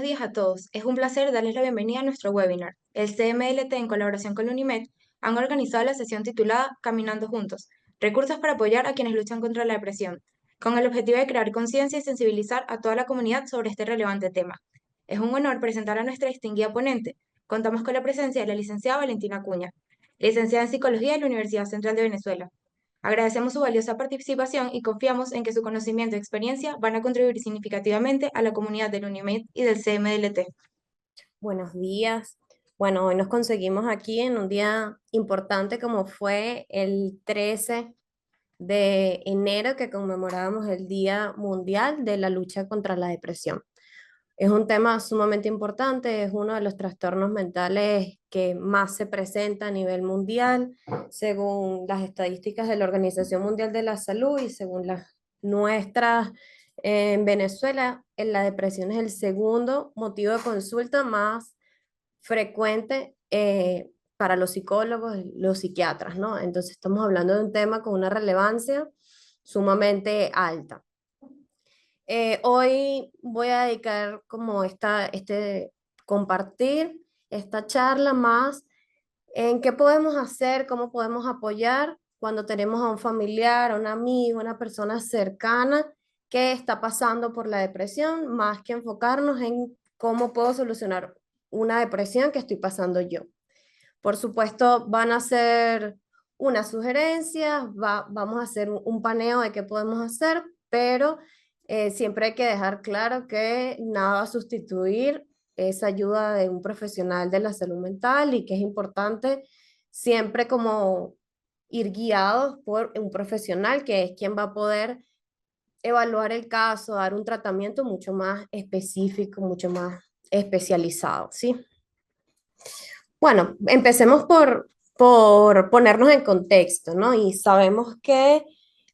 días a todos. Es un placer darles la bienvenida a nuestro webinar. El CMLT, en colaboración con la UNIMED, han organizado la sesión titulada Caminando Juntos, recursos para apoyar a quienes luchan contra la depresión, con el objetivo de crear conciencia y sensibilizar a toda la comunidad sobre este relevante tema. Es un honor presentar a nuestra distinguida ponente. Contamos con la presencia de la licenciada Valentina Acuña, licenciada en Psicología de la Universidad Central de Venezuela. Agradecemos su valiosa participación y confiamos en que su conocimiento y experiencia van a contribuir significativamente a la comunidad del UNIMED y del CMLT. Buenos días. Bueno, hoy nos conseguimos aquí en un día importante como fue el 13 de enero que conmemorábamos el Día Mundial de la Lucha contra la Depresión. Es un tema sumamente importante, es uno de los trastornos mentales que más se presenta a nivel mundial, según las estadísticas de la Organización Mundial de la Salud y según las nuestras. En Venezuela, la depresión es el segundo motivo de consulta más frecuente para los psicólogos, los psiquiatras, ¿no? Entonces estamos hablando de un tema con una relevancia sumamente alta. Hoy voy a dedicar como compartir esta charla más en qué podemos hacer, cómo podemos apoyar cuando tenemos a un familiar, a un amigo, una persona cercana que está pasando por la depresión, más que enfocarnos en cómo puedo solucionar una depresión que estoy pasando yo. Por supuesto, van a ser unas sugerencias, vamos a hacer un paneo de qué podemos hacer, pero siempre hay que dejar claro que nada va a sustituir esa ayuda de un profesional de la salud mental y que es importante siempre como ir guiados por un profesional que es quien va a poder evaluar el caso, dar un tratamiento mucho más específico, mucho más especializado, ¿sí? Bueno, empecemos por ponernos en contexto, ¿no? Y sabemos que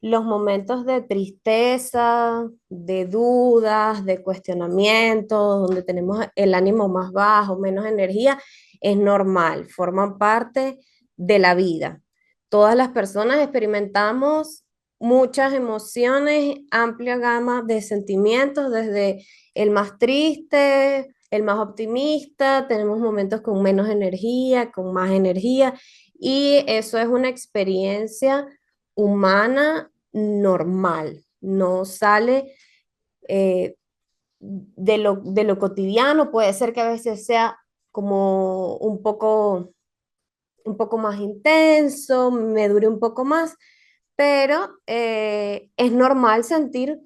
los momentos de tristeza, de dudas, de cuestionamientos, donde tenemos el ánimo más bajo, menos energía, es normal, forman parte de la vida. Todas las personas experimentamos muchas emociones, amplia gama de sentimientos, desde el más triste, el más optimista, tenemos momentos con menos energía, con más energía, y eso es una experiencia humana normal, no sale de lo cotidiano, puede ser que a veces sea como un poco más intenso, me dure un poco más, pero es normal sentir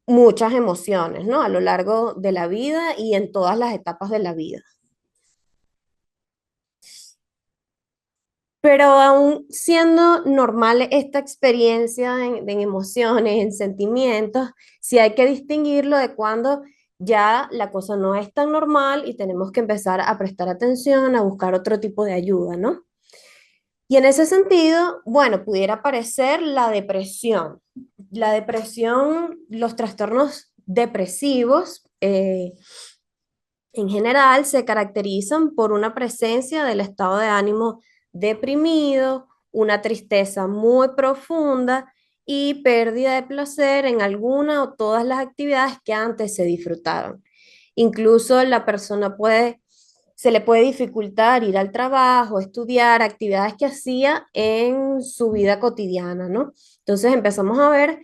muchas emociones, ¿no? A lo largo de la vida y en todas las etapas de la vida. Pero aún siendo normal esta experiencia en emociones, en sentimientos, sí hay que distinguirlo de cuando ya la cosa no es tan normal y tenemos que empezar a prestar atención, a buscar otro tipo de ayuda, ¿no? Y en ese sentido, bueno, pudiera aparecer la depresión. La depresión, los trastornos depresivos, en general se caracterizan por una presencia del estado de ánimo deprimido, una tristeza muy profunda y pérdida de placer en alguna o todas las actividades que antes se disfrutaban. Incluso la persona se le puede dificultar ir al trabajo, estudiar, actividades que hacía en su vida cotidiana, ¿no? Entonces empezamos a ver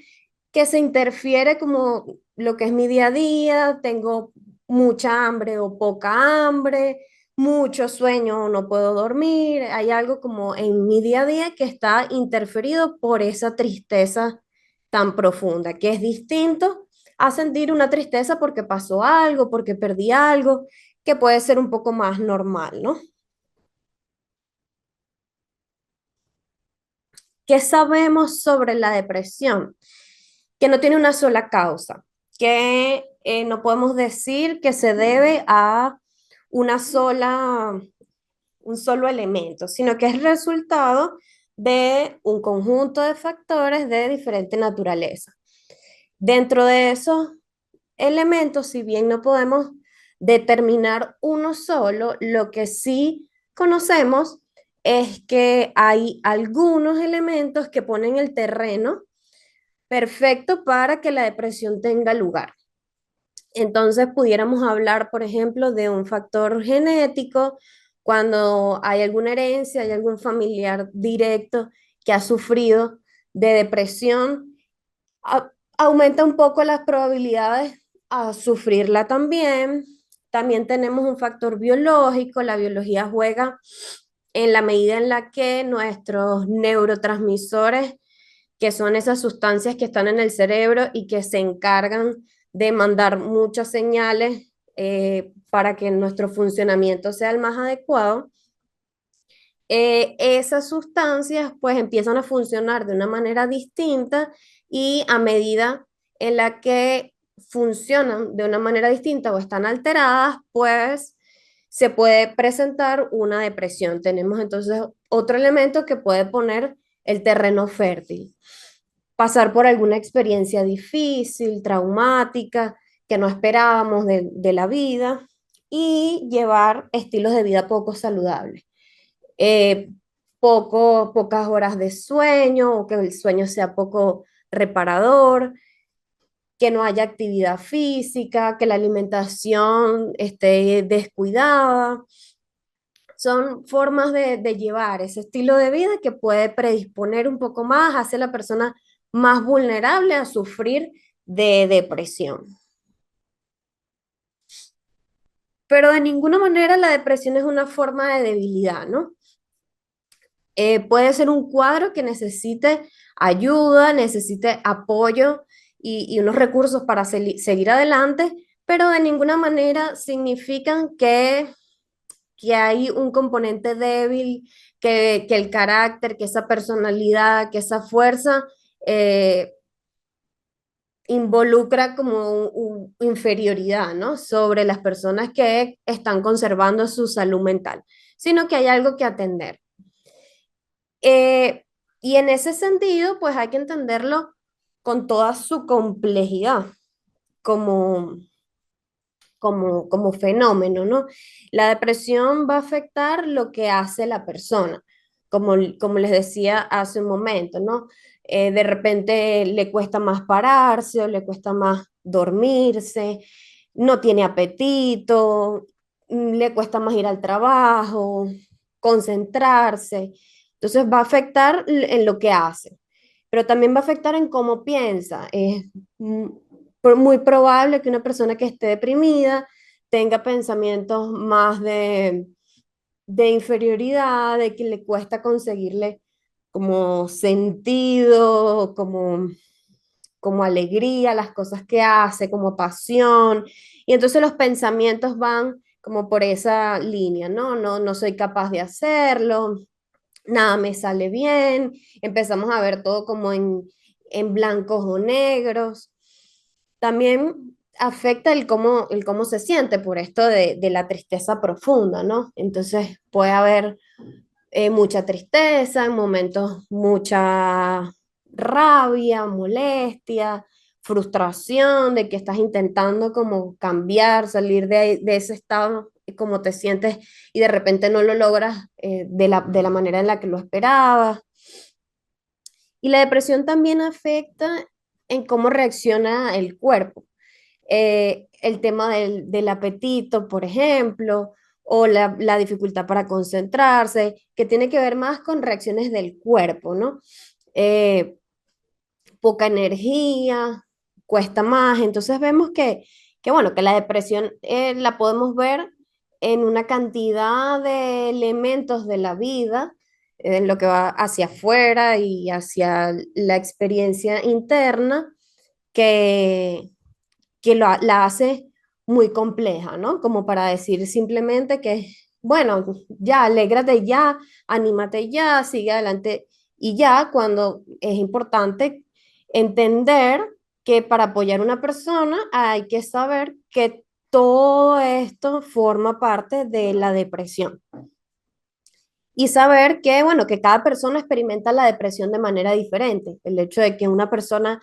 que se interfiere como lo que es mi día a día, tengo mucha hambre o poca hambre, mucho sueño o no puedo dormir, hay algo como en mi día a día que está interferido por esa tristeza tan profunda, que es distinto a sentir una tristeza porque pasó algo, porque perdí algo, que puede ser un poco más normal, ¿no? ¿Qué sabemos sobre la depresión? Que no tiene una sola causa, que no podemos decir que se debe a una sola, un solo elemento, sino que es resultado de un conjunto de factores de diferente naturaleza. Dentro de esos elementos, si bien no podemos determinar uno solo, lo que sí conocemos es que hay algunos elementos que ponen el terreno perfecto para que la depresión tenga lugar. Entonces pudiéramos hablar, por ejemplo, de un factor genético, cuando hay alguna herencia, hay algún familiar directo que ha sufrido de depresión, aumenta un poco las probabilidades a sufrirla también. También tenemos un factor biológico, la biología juega en la medida en la que nuestros neurotransmisores, que son esas sustancias que están en el cerebro y que se encargan de mandar muchas señales para que nuestro funcionamiento sea el más adecuado, esas sustancias pues empiezan a funcionar de una manera distinta y a medida en la que funcionan de una manera distinta o están alteradas, pues se puede presentar una depresión. Tenemos entonces otro elemento que puede poner el terreno fértil. Pasar por alguna experiencia difícil, traumática, que no esperábamos de la vida y llevar estilos de vida poco saludables. Eh, pocas horas de sueño o que el sueño sea poco reparador, que no haya actividad física, que la alimentación esté descuidada. Son formas de llevar ese estilo de vida que puede predisponer un poco más, hace a la persona más vulnerable a sufrir de depresión. Pero de ninguna manera la depresión es una forma de debilidad, ¿no? Puede ser un cuadro que necesite ayuda, necesite apoyo y unos recursos para seguir adelante, pero de ninguna manera significan que hay un componente débil, que el carácter, que esa personalidad, que esa fuerza eh, involucra como inferioridad, ¿no? Sobre las personas que están conservando su salud mental, sino que hay algo que atender. Eh, y en ese sentido, pues hay que entenderlo con toda su complejidad como, como fenómeno, ¿no? La depresión va a afectar lo que hace la persona, como les decía hace un momento, ¿no? De repente le cuesta más pararse o le cuesta más dormirse, no tiene apetito, le cuesta más ir al trabajo, concentrarse. Entonces va a afectar en lo que hace, pero también va a afectar en cómo piensa. Es muy probable que una persona que esté deprimida tenga pensamientos más de inferioridad, de que le cuesta conseguirle como sentido, como alegría a las cosas que hace, como pasión. Y entonces los pensamientos van como por esa línea, ¿no? No soy capaz de hacerlo, nada me sale bien, empezamos a ver todo como en blancos o negros. También afecta el cómo se siente por esto de la tristeza profunda, ¿no? Entonces puede haber mucha tristeza, en momentos mucha rabia, molestia, frustración de que estás intentando como cambiar, salir de ese estado como te sientes y de repente no lo logras de la manera en la que lo esperabas. Y la depresión también afecta en cómo reacciona el cuerpo. El tema del apetito, por ejemplo, o la dificultad para concentrarse, que tiene que ver más con reacciones del cuerpo, ¿no? Eh, Poca energía, cuesta más. Entonces vemos que bueno, que la depresión la podemos ver en una cantidad de elementos de la vida, en lo que va hacia afuera y hacia la experiencia interna, que, la hace muy compleja, ¿no? Como para decir simplemente que, bueno, ya, alégrate ya, anímate ya, sigue adelante y ya, cuando es importante entender que para apoyar a una persona hay que saber que todo esto forma parte de la depresión. Y saber que, bueno, que cada persona experimenta la depresión de manera diferente. El hecho de que una persona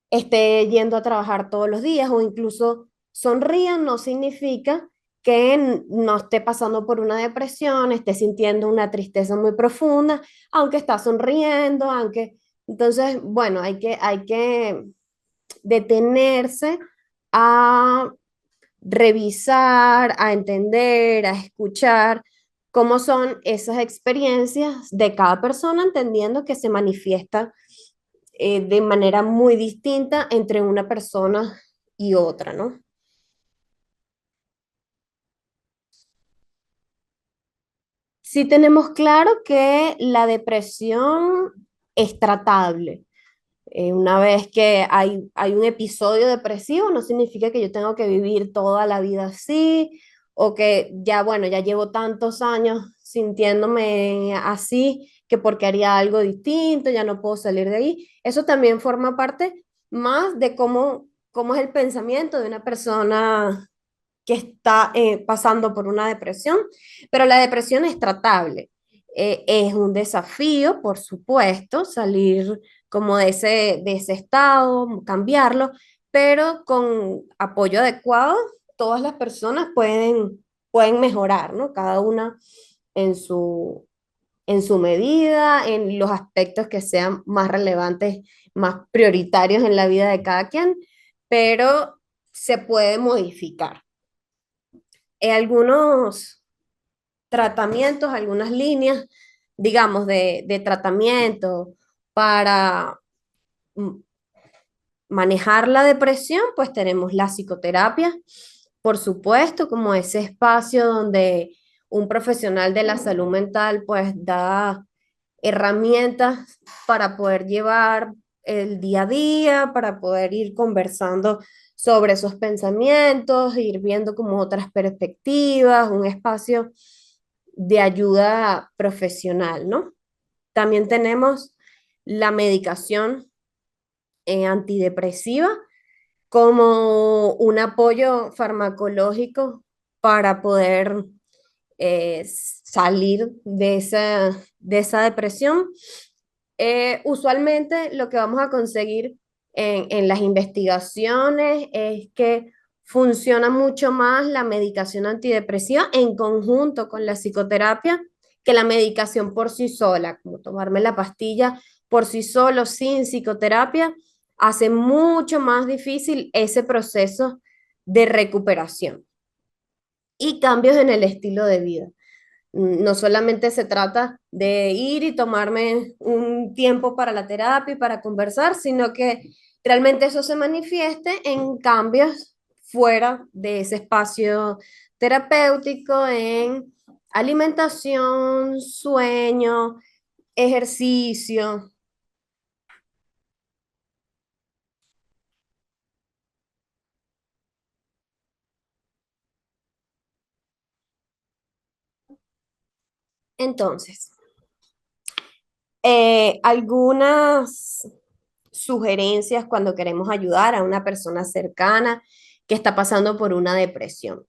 esté yendo a trabajar todos los días o incluso sonría no significa que no esté pasando por una depresión, esté sintiendo una tristeza muy profunda, aunque está sonriendo, aunque... Entonces, bueno, hay que detenerse a revisar, a entender, a escuchar cómo son esas experiencias de cada persona, entendiendo que se manifiesta de manera muy distinta entre una persona y otra, ¿no? Sí tenemos claro que la depresión es tratable. Una vez que hay un episodio depresivo, no significa que yo tengo que vivir toda la vida así o que ya, bueno, ya llevo tantos años sintiéndome así que porque haría algo distinto, ya no puedo salir de ahí. Eso también forma parte más de cómo es el pensamiento de una persona que está pasando por una depresión, pero la depresión es tratable. Es un desafío, por supuesto, salir como de ese estado, cambiarlo, pero con apoyo adecuado, todas las personas pueden mejorar, ¿no? Cada una en su medida, en los aspectos que sean más relevantes, más prioritarios en la vida de cada quien, pero se puede modificar. Algunos tratamientos, algunas líneas, digamos, de tratamiento para mm, manejar la depresión, pues tenemos la psicoterapia, por supuesto, como ese espacio donde un profesional de la salud mental pues da herramientas para poder llevar el día a día, para poder ir conversando sobre esos pensamientos, ir viendo como otras perspectivas, un espacio de ayuda profesional, ¿no? También tenemos la medicación antidepresiva como un apoyo farmacológico para poder salir de esa depresión. Usualmente lo que vamos a conseguir en las investigaciones es que funciona mucho más la medicación antidepresiva en conjunto con la psicoterapia que la medicación por sí sola, como tomarme la pastilla por sí solo sin psicoterapia, hace mucho más difícil ese proceso de recuperación y cambios en el estilo de vida. No solamente se trata de ir y tomarme un tiempo para la terapia y para conversar, sino que realmente eso se manifieste en cambios fuera de ese espacio terapéutico, en alimentación, sueño, ejercicio. Entonces, algunas sugerencias cuando queremos ayudar a una persona cercana que está pasando por una depresión.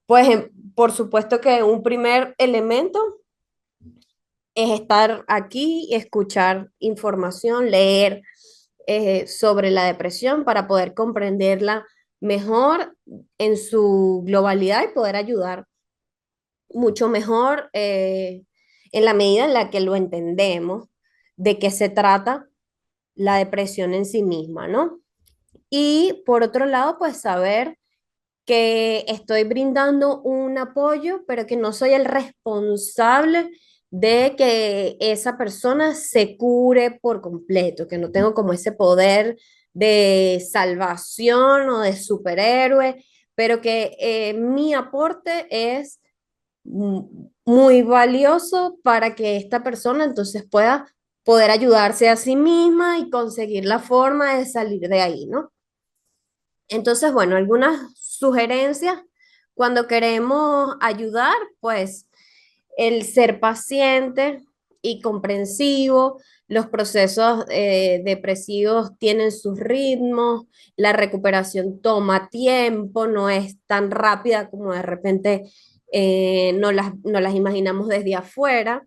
Pues por supuesto que un primer elemento es estar aquí, escuchar información, leer sobre la depresión para poder comprenderla mejor en su globalidad y poder ayudar mucho mejor en la medida en la que lo entendemos, de qué se trata la depresión en sí misma, ¿no? Y por otro lado, pues saber que estoy brindando un apoyo, pero que no soy el responsable de que esa persona se cure por completo, que no tengo como ese poder de salvación o de superhéroe, pero que mi aporte es muy valioso para que esta persona entonces pueda poder ayudarse a sí misma y conseguir la forma de salir de ahí, ¿no? Entonces, bueno, algunas sugerencias cuando queremos ayudar, pues el ser paciente y comprensivo, los procesos depresivos tienen sus ritmos, la recuperación toma tiempo, no es tan rápida como de repente no las imaginamos desde afuera.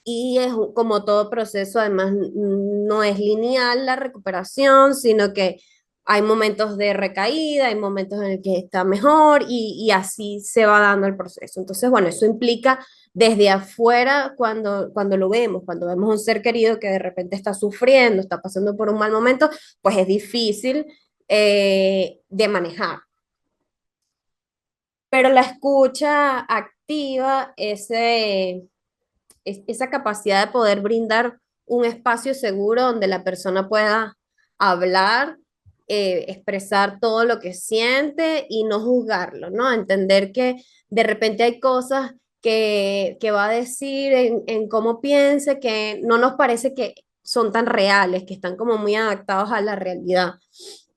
Y es como todo proceso, además no es lineal la recuperación, sino que hay momentos de recaída, hay momentos en el que está mejor y así se va dando el proceso. Entonces, bueno, eso implica desde afuera cuando lo vemos, cuando vemos a un ser querido que de repente está sufriendo, está pasando por un mal momento, pues es difícil de manejar. Pero la escucha activa, esa capacidad de poder brindar un espacio seguro donde la persona pueda hablar, expresar todo lo que siente y no juzgarlo, ¿no? Entender que de repente hay cosas que va a decir en cómo piense, que no nos parece que son tan reales, que están como muy adaptados a la realidad.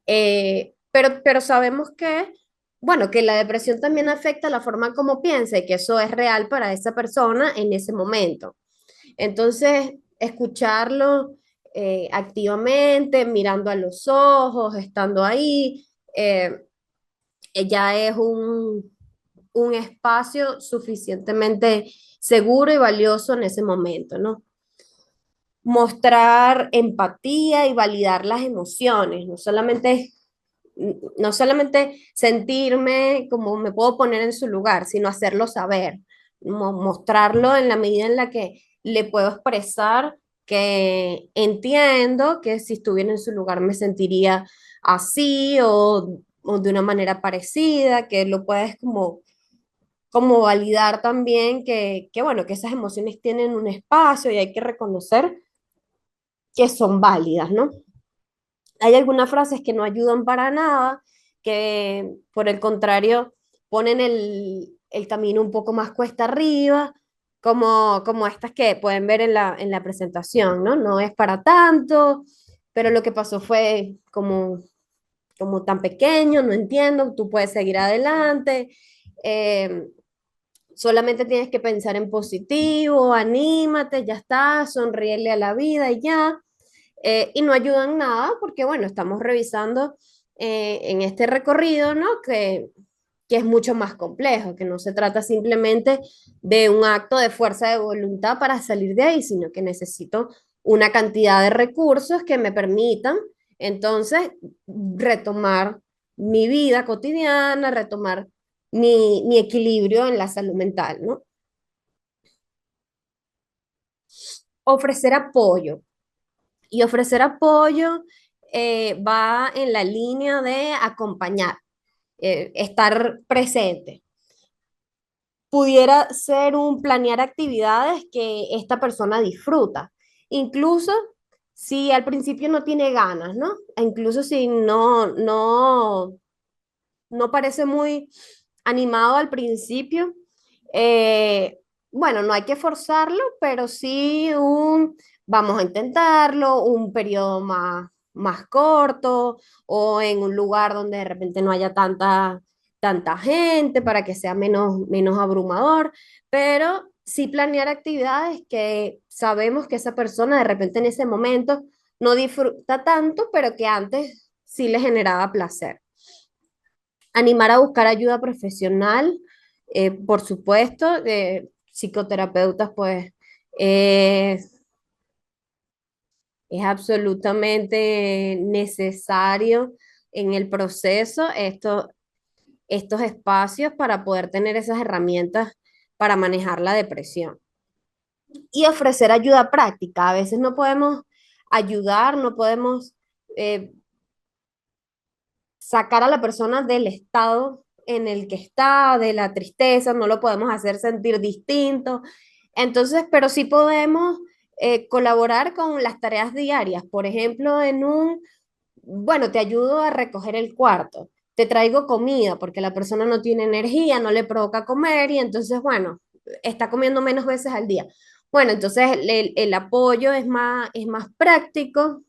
Pero sabemos que, bueno, que la depresión también afecta la forma como piensa y que eso es real para esa persona en ese momento. Entonces, escucharlo activamente, mirando a los ojos, estando ahí, ya es un espacio suficientemente seguro y valioso en ese momento, ¿no? Mostrar empatía y validar las emociones, no solamente sentirme como me puedo poner en su lugar, sino hacerlo saber, mostrarlo en la medida en la que le puedo expresar que entiendo que si estuviera en su lugar me sentiría así o de una manera parecida, que lo puedes como validar también que, bueno, que esas emociones tienen un espacio y hay que reconocer que son válidas, ¿no? Hay algunas frases que no ayudan para nada, que por el contrario ponen el camino un poco más cuesta arriba, como estas que pueden ver en la presentación, ¿no? No es para tanto, pero lo que pasó fue como tan pequeño, no entiendo, tú puedes seguir adelante, eh, solamente tienes que pensar en positivo, anímate, ya está, sonríele a la vida y ya. Y no ayudan nada porque, bueno, estamos revisando en este recorrido, ¿no? Que es mucho más complejo, que no se trata simplemente de un acto de fuerza de voluntad para salir de ahí, sino que necesito una cantidad de recursos que me permitan entonces retomar mi vida cotidiana, retomar mi equilibrio en la salud mental, ¿no? Ofrecer apoyo. Y ofrecer apoyo va en la línea de acompañar, estar presente. Pudiera ser un planear actividades que esta persona disfruta, incluso si al principio no tiene ganas, ¿no? E incluso si no parece muy animado al principio. eh, bueno, no hay que forzarlo, pero sí vamos a intentarlo, un periodo más corto o en un lugar donde de repente no haya tanta gente para que sea menos abrumador, pero sí planear actividades que sabemos que esa persona de repente en ese momento no disfruta tanto, pero que antes sí le generaba placer. Animar a buscar ayuda profesional, por supuesto, psicoterapeutas, pues es absolutamente necesario en el proceso estos espacios para poder tener esas herramientas para manejar la depresión y ofrecer ayuda práctica. A veces no podemos ayudar, no podemos eh, sacar a la persona del estado en el que está, de la tristeza, no lo podemos hacer sentir distinto. Entonces, pero sí podemos colaborar con las tareas diarias. Por ejemplo, bueno, te ayudo a recoger el cuarto, te traigo comida porque la persona no tiene energía, no le provoca comer y entonces, bueno, está comiendo menos veces al día. Bueno, entonces el apoyo es más práctico,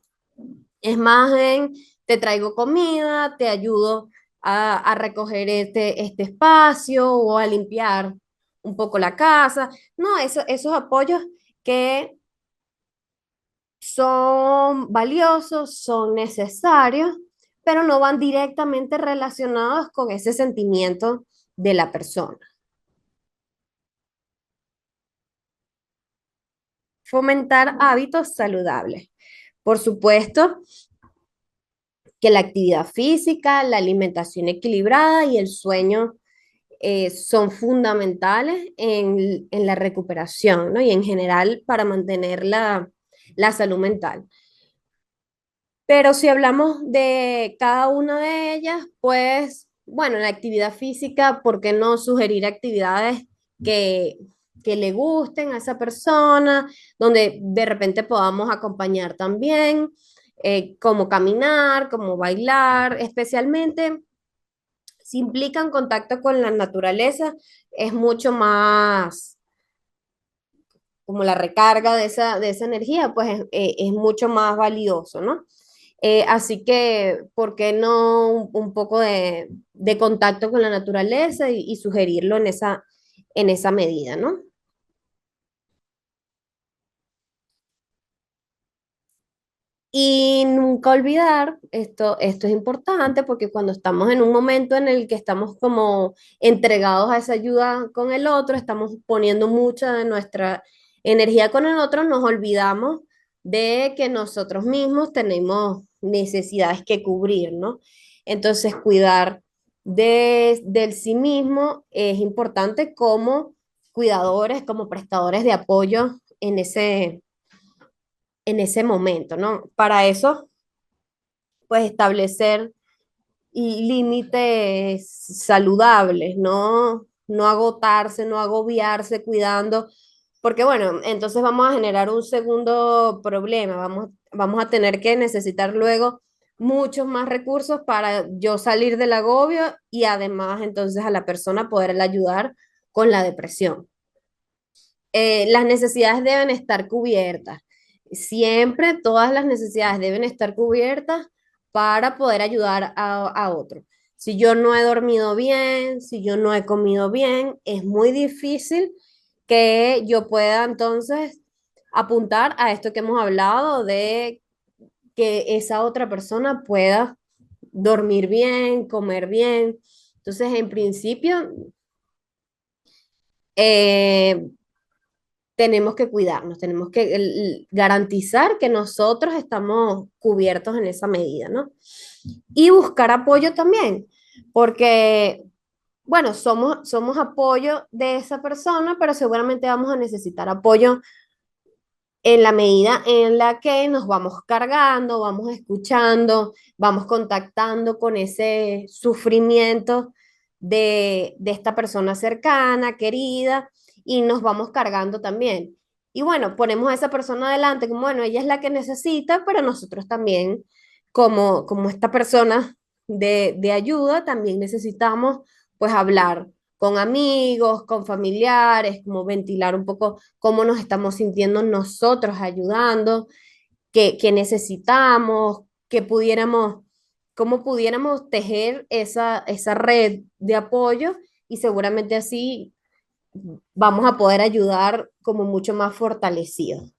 es más en, te traigo comida, te ayudo a recoger este espacio o a limpiar un poco la casa. No, esos apoyos que son valiosos, son necesarios, pero no van directamente relacionados con ese sentimiento de la persona. Fomentar hábitos saludables. Por supuesto, que la actividad física, la alimentación equilibrada y el sueño son fundamentales en la recuperación, ¿no? Y en general para mantener la salud mental. Pero si hablamos de cada una de ellas, pues, bueno, en la actividad física, ¿por qué no sugerir actividades que, que le gusten a esa persona, donde de repente podamos acompañar también, como caminar, como bailar, especialmente si implican contacto con la naturaleza, es mucho más como la recarga de esa energía, pues es mucho más valioso, ¿no? Así que, ¿por qué no un poco de contacto con la naturaleza y sugerirlo en esa medida, ¿no? Y nunca olvidar, esto es importante porque cuando estamos en un momento en el que estamos como entregados a esa ayuda con el otro, estamos poniendo mucha de nuestra energía con el otro, nos olvidamos de que nosotros mismos tenemos necesidades que cubrir, ¿no? Entonces, cuidar del sí mismo es importante como cuidadores, como prestadores de apoyo en ese momento, ¿no? Para eso, pues establecer límites saludables, ¿no? No agotarse, no agobiarse cuidando, porque bueno, entonces vamos a generar un segundo problema, vamos a tener que necesitar luego muchos más recursos para yo salir del agobio y además entonces a la persona poderla ayudar con la depresión. Las necesidades deben estar cubiertas. Siempre todas las necesidades deben estar cubiertas para poder ayudar a otro. Si yo no he dormido bien, si yo no he comido bien, es muy difícil que yo pueda entonces apuntar a esto que hemos hablado de que esa otra persona pueda dormir bien, comer bien. Entonces, en principio, eh, tenemos que cuidarnos, tenemos que garantizar que nosotros estamos cubiertos en esa medida, ¿no? Y buscar apoyo también, porque, bueno, somos apoyo de esa persona, pero seguramente vamos a necesitar apoyo en la medida en la que nos vamos cargando, vamos escuchando, vamos contactando con ese sufrimiento de esta persona cercana, querida, y nos vamos cargando también. Y bueno, ponemos a esa persona adelante como, bueno, ella es la que necesita, pero nosotros también, como esta persona de ayuda, también necesitamos pues hablar con amigos, con familiares, como ventilar un poco cómo nos estamos sintiendo nosotros ayudando, qué necesitamos, que pudiéramos, cómo pudiéramos tejer esa red de apoyo y seguramente así vamos a poder ayudar como mucho más fortalecidos.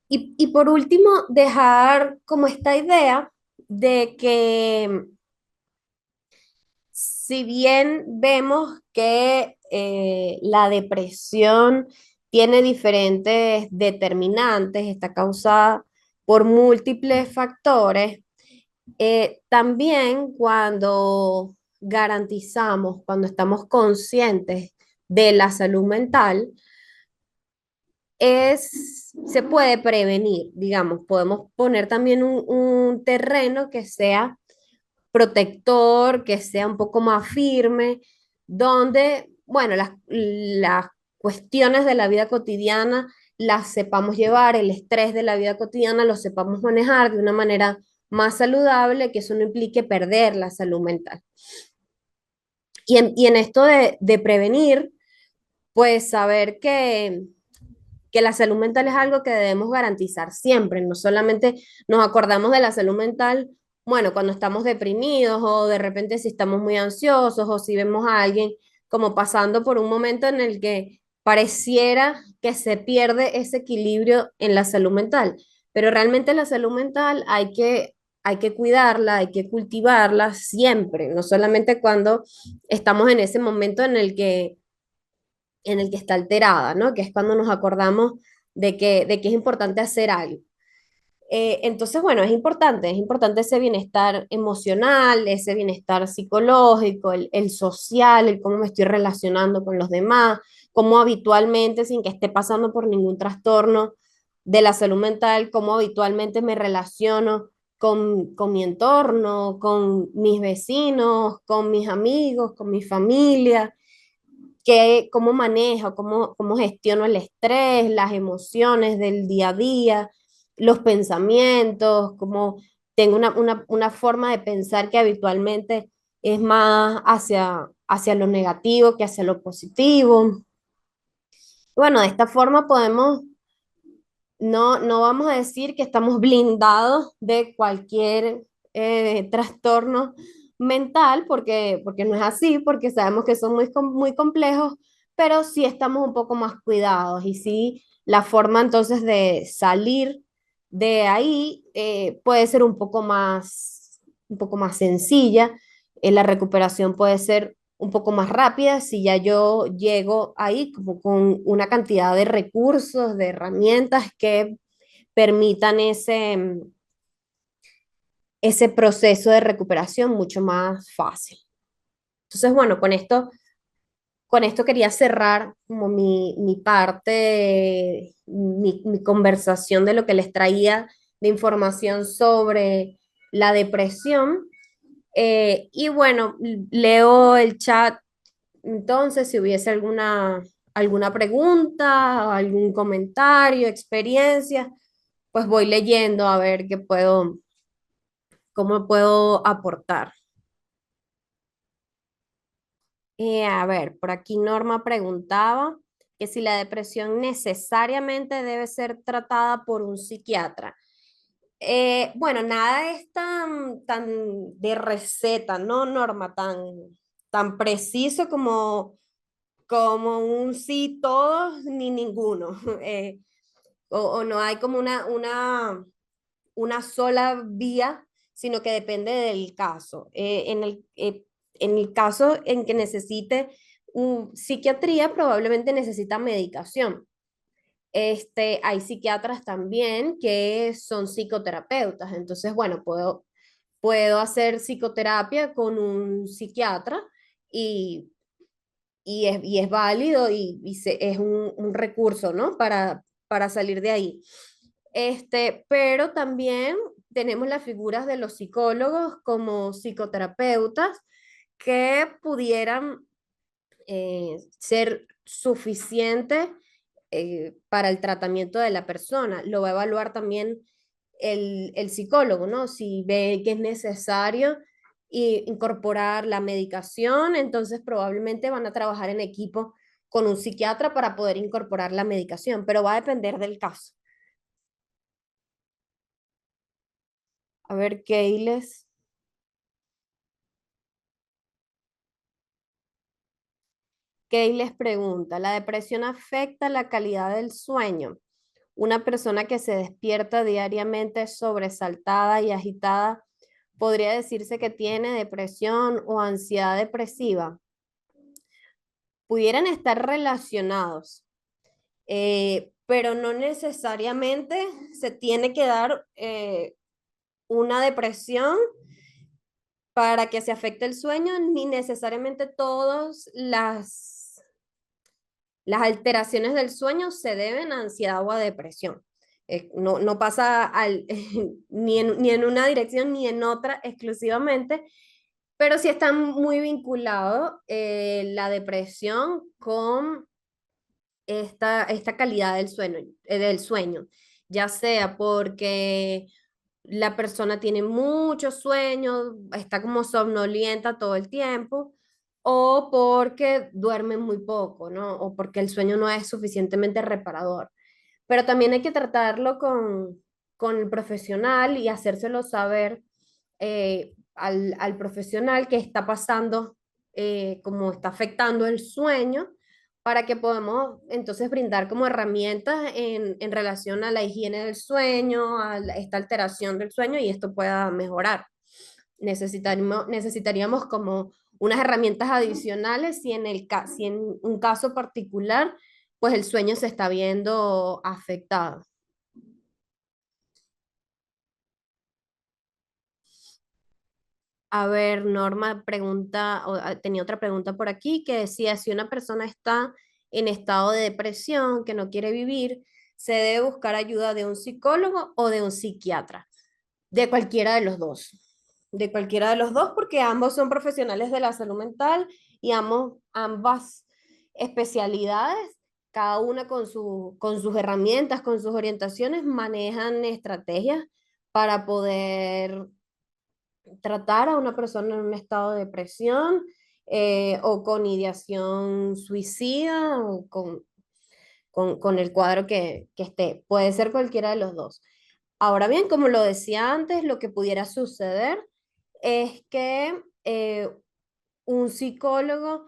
Y por último, dejar como esta idea de que si bien vemos que la depresión tiene diferentes determinantes, está causada por múltiples factores, también cuando garantizamos, cuando estamos conscientes de la salud mental, se puede prevenir, digamos, podemos poner también un terreno que sea protector, que sea un poco más firme, donde, bueno, las cuestiones de la vida cotidiana las sepamos llevar, el estrés de la vida cotidiana lo sepamos manejar de una manera más saludable, que eso no implique perder la salud mental. Y en esto de prevenir, pues saber que la salud mental es algo que debemos garantizar siempre, no solamente nos acordamos de la salud mental, bueno, cuando estamos deprimidos o de repente si estamos muy ansiosos o si vemos a alguien como pasando por un momento en el que pareciera que se pierde ese equilibrio en la salud mental, pero realmente la salud mental hay que cuidarla, hay que cultivarla siempre, no solamente cuando estamos en ese momento en el que está alterada, ¿no? Que es cuando nos acordamos de que es importante hacer algo. Entonces, bueno, es importante ese bienestar emocional, ese bienestar psicológico, el social, el cómo me estoy relacionando con los demás, cómo habitualmente, sin que esté pasando por ningún trastorno de la salud mental, cómo habitualmente me relaciono con mi entorno, con mis vecinos, con mis amigos, con mi familia, cómo manejo, cómo gestiono el estrés, las emociones del día a día, los pensamientos, cómo tengo una forma de pensar que habitualmente es más hacia lo negativo que hacia lo positivo. Bueno, de esta forma podemos, no vamos a decir que estamos blindados de cualquier trastorno mental, porque no es así, porque sabemos que son muy complejos, pero sí estamos un poco más cuidados y sí la forma entonces de salir de ahí puede ser un poco más sencilla. La recuperación puede ser un poco más rápida si ya yo llego ahí como con una cantidad de recursos, de herramientas que permitan ese proceso de recuperación mucho más fácil. Entonces, bueno, con esto quería cerrar como mi parte, mi conversación de lo que les traía de información sobre la depresión. Y bueno, leo el chat entonces, si hubiese alguna pregunta, algún comentario, experiencia, pues voy leyendo a ver cómo puedo aportar. A ver, por aquí Norma preguntaba que si la depresión necesariamente debe ser tratada por un psiquiatra. Bueno, nada es tan de receta, ¿no, Norma? Tan preciso como un sí todos ni ninguno. O no hay como una sola vía, sino que depende del caso. En el caso en que necesite psiquiatría, probablemente necesita medicación. Hay psiquiatras también que son psicoterapeutas, entonces, bueno, puedo hacer psicoterapia con un psiquiatra y, y es válido es un recurso, ¿no? Para salir de ahí. Pero también tenemos las figuras de los psicólogos como psicoterapeutas que pudieran ser suficientes para el tratamiento de la persona. Lo va a evaluar también el psicólogo, ¿no? Si ve que es necesario incorporar la medicación, entonces probablemente van a trabajar en equipo con un psiquiatra para poder incorporar la medicación, pero va a depender del caso. A ver, Keyles pregunta, ¿la depresión afecta la calidad del sueño? Una persona que se despierta diariamente sobresaltada y agitada, ¿podría decirse que tiene depresión o ansiedad depresiva? Pudieran estar relacionados, pero no necesariamente se tiene que dar una depresión para que se afecte el sueño, ni necesariamente todas las alteraciones del sueño se deben a ansiedad o a depresión. No pasa ni en una dirección ni en otra exclusivamente, pero sí está muy vinculado la depresión con esta calidad del sueño, ya sea porque la persona tiene mucho sueño, está como somnolienta todo el tiempo, o porque duerme muy poco, ¿no? O porque el sueño no es suficientemente reparador. Pero también hay que tratarlo con el profesional y hacérselo saber al profesional que está pasando, cómo está afectando el sueño, para que podamos entonces brindar como herramientas en relación a la higiene del sueño, esta alteración del sueño y esto pueda mejorar. Necesitaríamos como unas herramientas adicionales si en un caso particular, pues el sueño se está viendo afectado. A ver, Norma tenía otra pregunta por aquí que decía, si una persona está en estado de depresión, que no quiere vivir, se debe buscar ayuda de un psicólogo o de un psiquiatra, de cualquiera de los dos. De cualquiera de los dos, porque ambos son profesionales de la salud mental y ambas especialidades, cada una con sus herramientas, con sus orientaciones, manejan estrategias para poder tratar a una persona en un estado de depresión o con ideación suicida o con el cuadro que esté. Puede ser cualquiera de los dos. Ahora bien, como lo decía antes, lo que pudiera suceder es que un psicólogo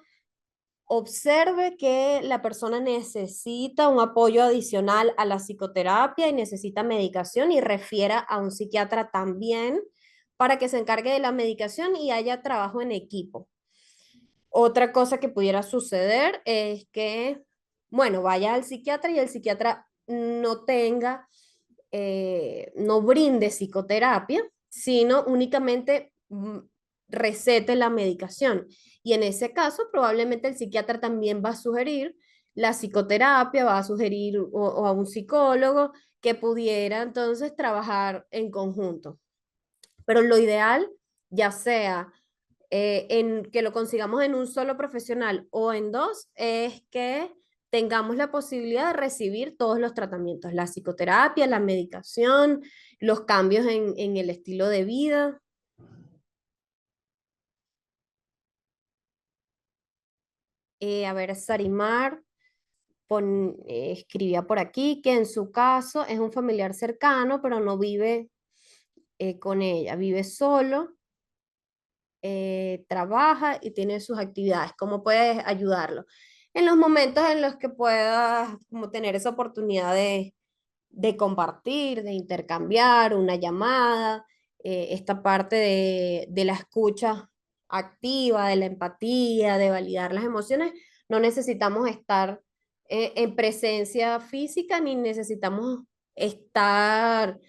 observe que la persona necesita un apoyo adicional a la psicoterapia y necesita medicación y refiera a un psiquiatra también para que se encargue de la medicación y haya trabajo en equipo. Otra cosa que pudiera suceder es que, bueno, vaya al psiquiatra y el psiquiatra no brinde psicoterapia, sino únicamente recete la medicación. Y en ese caso, probablemente el psiquiatra también va a sugerir la psicoterapia, va a sugerir o a un psicólogo que pudiera entonces trabajar en conjunto. Pero lo ideal, ya sea en que lo consigamos en un solo profesional o en dos, es que tengamos la posibilidad de recibir todos los tratamientos, la psicoterapia, la medicación, los cambios en el estilo de vida. A ver, Sarimar escribía por aquí que en su caso es un familiar cercano, pero no vive con ella, vive solo, trabaja y tiene sus actividades. ¿Cómo puedes ayudarlo? En los momentos en los que puedas como tener esa oportunidad de compartir, de intercambiar una llamada, esta parte de la escucha activa, de la empatía, de validar las emociones, no necesitamos estar en presencia física ni necesitamos estar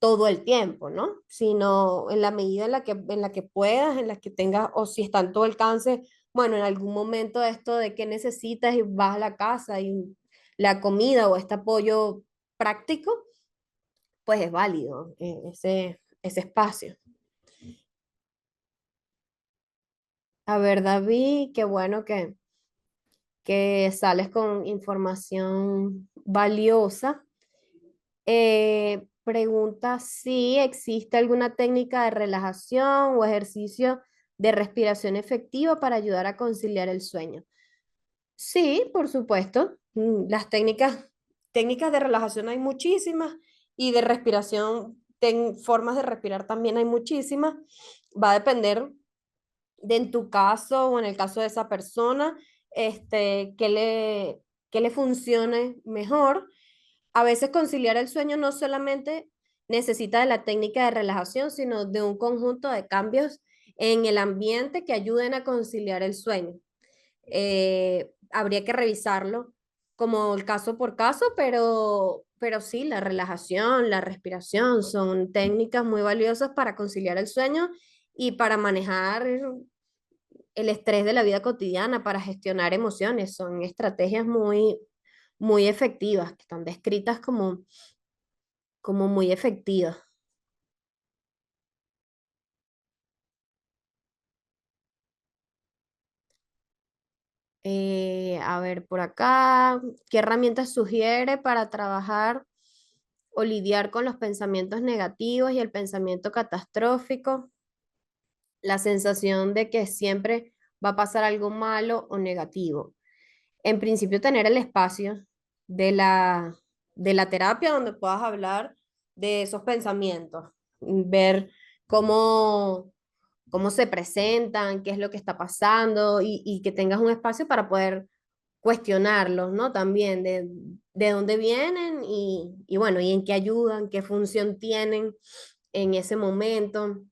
todo el tiempo, ¿no? Sino en la medida en la que puedas, en la que tengas, o si está en todo alcance, bueno, en algún momento esto de que necesitas y vas a la casa y la comida o este apoyo práctico, pues es válido ese espacio. A ver, David, qué bueno que sales con información valiosa. Pregunta si existe alguna técnica de relajación o ejercicio de respiración efectiva para ayudar a conciliar el sueño. Sí, por supuesto. Las técnicas de relajación hay muchísimas y de respiración, formas de respirar también hay muchísimas. Va a depender de en tu caso o en el caso de esa persona, qué le funcione mejor. A veces conciliar el sueño no solamente necesita de la técnica de relajación, sino de un conjunto de cambios en el ambiente que ayuden a conciliar el sueño. Habría que revisarlo como el caso por caso, pero sí, la relajación, la respiración son técnicas muy valiosas para conciliar el sueño y para manejar el estrés de la vida cotidiana, para gestionar emociones. Son estrategias muy efectivas, que están descritas como muy efectivas. A ver, por acá, ¿qué herramientas sugiere para trabajar o lidiar con los pensamientos negativos y el pensamiento catastrófico? La sensación de que siempre va a pasar algo malo o negativo. En principio, tener el espacio de la terapia donde puedas hablar de esos pensamientos, ver cómo, cómo se presentan, qué es lo que está pasando y que tengas un espacio para poder cuestionarlos, ¿no? También de dónde vienen y bueno, y en qué ayudan, qué función tienen en ese momento,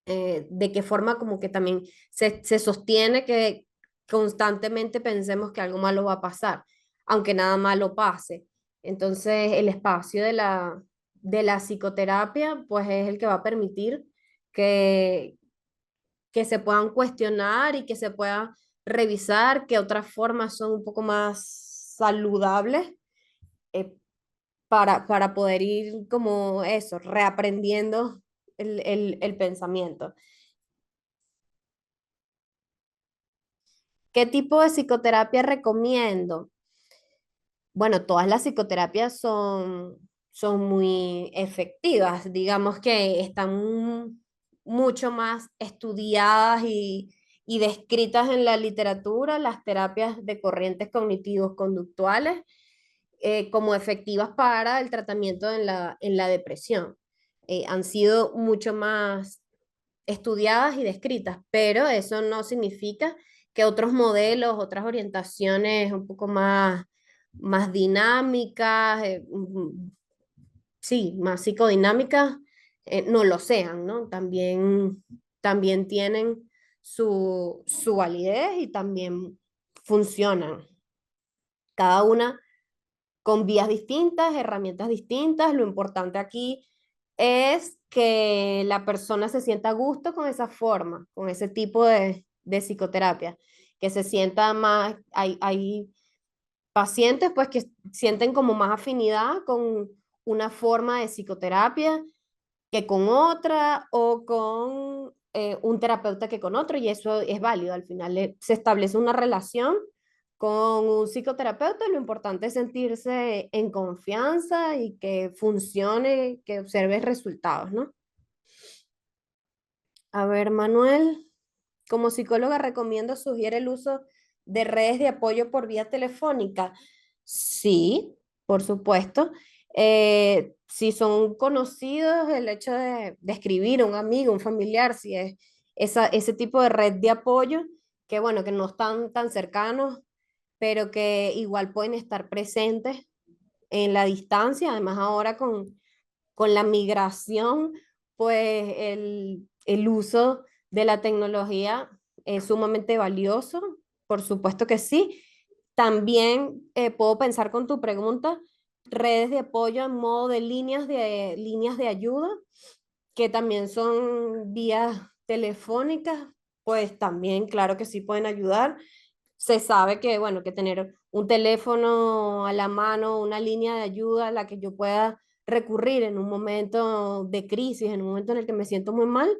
de qué forma como que también se sostiene que constantemente pensemos que algo malo va a pasar, aunque nada malo pase. Entonces, el espacio de la psicoterapia, pues es el que va a permitir que, que se puedan cuestionar y que se pueda revisar qué otras formas son un poco más saludables eh, para poder ir como eso, reaprendiendo el pensamiento. ¿Qué tipo de psicoterapia recomiendo? Bueno, todas las psicoterapias son muy efectivas, digamos que están mucho más estudiadas y descritas en la literatura, las terapias de corrientes cognitivos conductuales, como efectivas para el tratamiento en la depresión. Han sido mucho más estudiadas y descritas, pero eso no significa que otros modelos, otras orientaciones un poco más dinámicas, sí, más psicodinámicas, no lo sean, ¿no? También tienen su validez y también funcionan. Cada una con vías distintas, herramientas distintas. Lo importante aquí es que la persona se sienta a gusto con esa forma, con ese tipo de psicoterapia, que se sienta más, hay pacientes pues que sienten como más afinidad con una forma de psicoterapia que con otra o con un terapeuta que con otro y eso es válido. Al final se establece una relación con un psicoterapeuta y lo importante es sentirse en confianza y que funcione, que observes resultados, ¿no? A ver, Manuel, como psicóloga recomiendo, sugiere el uso de redes de apoyo por vía telefónica. Sí, por supuesto. Si son conocidos, el hecho de escribir a un amigo, un familiar, si es ese tipo de red de apoyo, que bueno, que no están tan cercanos, pero que igual pueden estar presentes en la distancia. Además, ahora con la migración, pues el uso de la tecnología es sumamente valioso, por supuesto que sí. También puedo pensar con tu pregunta, redes de apoyo en modo de líneas de ayuda, que también son vías telefónicas, pues también, claro que sí pueden ayudar. Se sabe que, bueno, que tener un teléfono a la mano, una línea de ayuda a la que yo pueda recurrir en un momento de crisis, en un momento en el que me siento muy mal,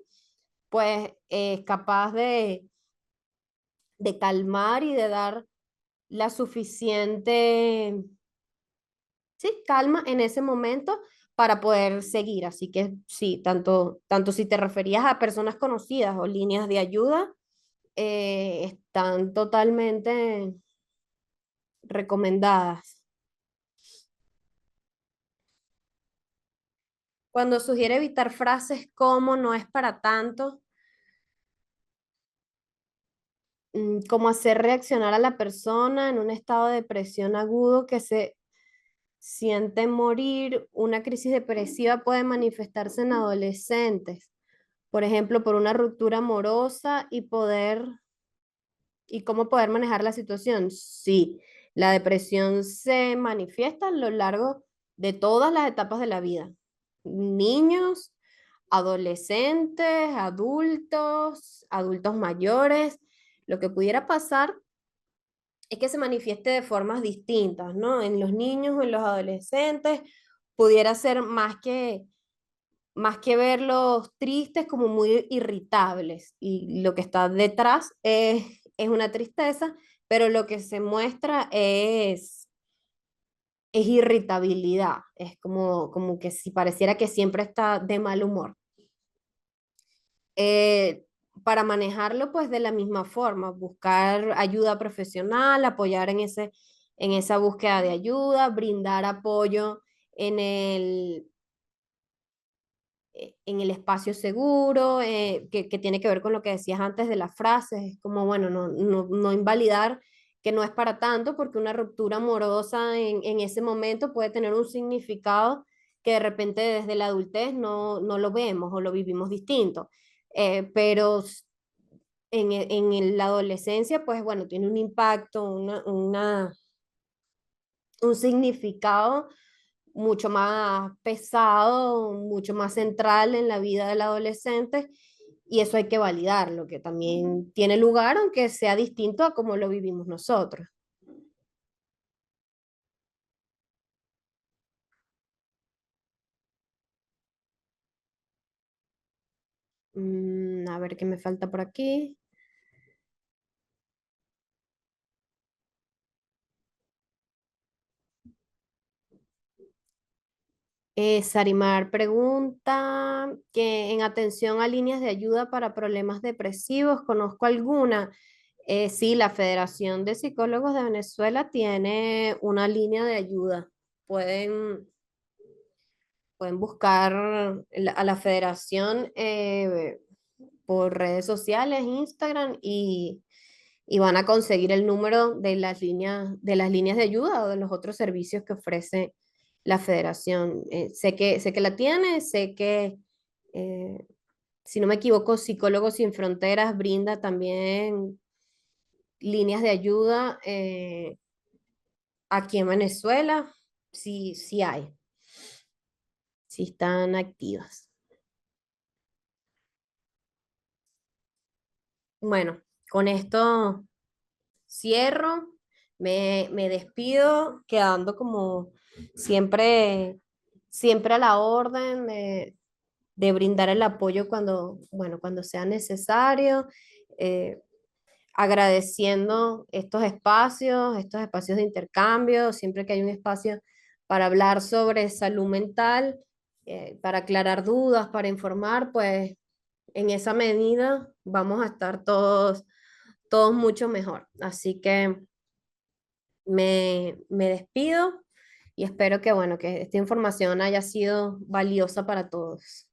pues es capaz de calmar y de dar la suficiente, sí, calma en ese momento para poder seguir. Así que sí, tanto si te referías a personas conocidas o líneas de ayuda, están totalmente recomendadas. Cuando sugiere evitar frases como no es para tanto, como hacer reaccionar a la persona en un estado de depresión agudo que se siente morir, una crisis depresiva puede manifestarse en adolescentes, por ejemplo, por una ruptura amorosa y cómo poder manejar la situación. Sí, la depresión se manifiesta a lo largo de todas las etapas de la vida. Niños, adolescentes, adultos, adultos mayores. Lo que pudiera pasar es que se manifieste de formas distintas, ¿no? En los niños o en los adolescentes pudiera ser más que verlos tristes como muy irritables y lo que está detrás es una tristeza, pero lo que se muestra es irritabilidad, es como que si pareciera que siempre está de mal humor. Eh, para manejarlo, pues de la misma forma, buscar ayuda profesional, apoyar en esa búsqueda de ayuda, brindar apoyo en en el espacio seguro, que tiene que ver con lo que decías antes de las frases, es como, bueno, no invalidar que no es para tanto, porque una ruptura amorosa en ese momento puede tener un significado que de repente desde la adultez no lo vemos o lo vivimos distinto. Pero la adolescencia, pues bueno, tiene un impacto, un significado mucho más pesado, mucho más central en la vida del adolescente y eso hay que validarlo, que también tiene lugar, aunque sea distinto a como lo vivimos nosotros. A ver qué me falta por aquí. Sarimar pregunta que en atención a líneas de ayuda para problemas depresivos, ¿conozco alguna? Sí, la Federación de Psicólogos de Venezuela tiene una línea de ayuda. Pueden, pueden buscar a la federación por redes sociales, Instagram, y van a conseguir el número de las líneas de ayuda o de los otros servicios que ofrece la federación. Sé que la tiene, sé que, eh, si no me equivoco, Psicólogos Sin Fronteras brinda también líneas de ayuda aquí en Venezuela. Sí, sí hay, sí están activas. Bueno, con esto cierro, me despido, quedando como siempre, siempre a la orden de brindar el apoyo cuando, bueno, cuando sea necesario, eh, agradeciendo estos espacios de intercambio, siempre que hay un espacio para hablar sobre salud mental, para aclarar dudas, para informar, pues en esa medida vamos a estar todos mucho mejor. Así que me despido y espero que, bueno, que esta información haya sido valiosa para todos.